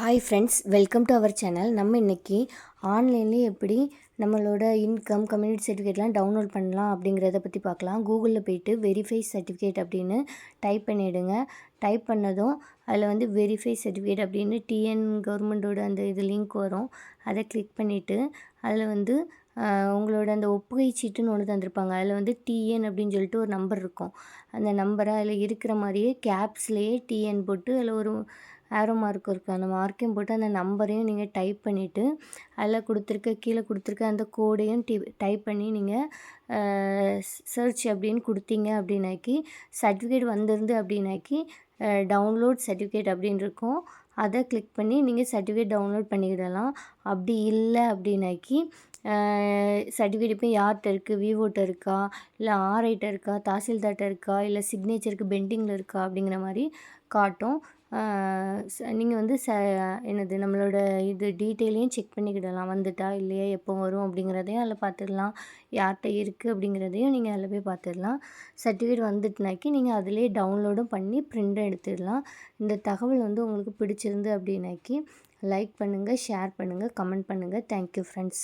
Hi friends, welcome to our channel. நம்ம இன்றைக்கி ஆன்லைன்லேயே எப்படி நம்மளோட இன்கம் கம்யூனிட்டி சர்டிஃபிகேட்லாம் டவுன்லோட் பண்ணலாம் அப்படிங்கிறத பற்றி பார்க்கலாம். கூகுளில் போய்ட்டு வெரிஃபை சர்டிஃபிகேட் அப்படின்னு டைப் பண்ணிவிடுங்க. டைப் பண்ணதும் அதில் வெரிஃபை சர்டிஃபிகேட் அப்படின்னு டிஎன் கவர்மெண்ட்டோட அந்த இது லிங்க் வரும். அதை கிளிக் பண்ணிவிட்டு அதில் உங்களோட அந்த ஒப்புகை சீட்டுன்னு ஒன்று தந்திருப்பாங்க. அதில் டிஎன் அப்படின்னு சொல்லிட்டு ஒரு நம்பர் இருக்கும். அந்த நம்பரை அதில் இருக்கிற மாதிரியே கேப்ஸ்லேயே டிஎன் போட்டு அதில் ஒரு ஆரோ மார்க் இருக்குது. அந்த மார்க்கையும் போட்டு அந்த நம்பரையும் நீங்கள் டைப் பண்ணிவிட்டு அதில் கீழே கொடுத்துருக்க அந்த கோடையும் டைப் பண்ணி நீங்கள் சர்ச் அப்படின்னு கொடுத்தீங்க அப்படின்னாக்கி சர்டிஃபிகேட் வந்திருந்து அப்படின்னாக்கி டவுன்லோட் சர்டிஃபிகேட் அப்படின்னு இருக்கும். அதை கிளிக் பண்ணி நீங்கள் சர்டிஃபிகேட் டவுன்லோட் பண்ணிக்கிடலாம். அப்படி இல்லை அப்படின்னாக்கி சர்டிஃபிகேட் இப்போ யார்கிட்ட இருக்குது, விவோட்ட இருக்கா, இல்லை ஆர்ஐட்ட இருக்கா, தாசில்தார்கிட்ட இருக்கா, இல்லை சிக்னேச்சருக்கு பெண்டிங்கில் இருக்கா அப்படிங்கிற மாதிரி காட்டும். நீங்கள் நம்மளோட இது டீட்டெயிலையும் செக் பண்ணிக்கிடலாம். வந்துட்டா இல்லையா, எப்போ வரும் அப்படிங்கிறதையும் அதில் பார்த்துடலாம். யார்கிட்ட இருக்குது அப்படிங்கிறதையும் நீங்கள் அதில் போய் பார்த்துடலாம். சர்டிஃபிகேட் வந்துட்டுனாக்கி நீங்கள் அதிலே டவுன்லோடும் பண்ணி பிரிண்ட்டும் எடுத்துடலாம். இந்த தகவல் உங்களுக்கு பிடிச்சிருந்து அப்படின்னாக்கி லைக் பண்ணுங்கள், ஷேர் பண்ணுங்கள், கமெண்ட் பண்ணுங்கள். Thank you friends.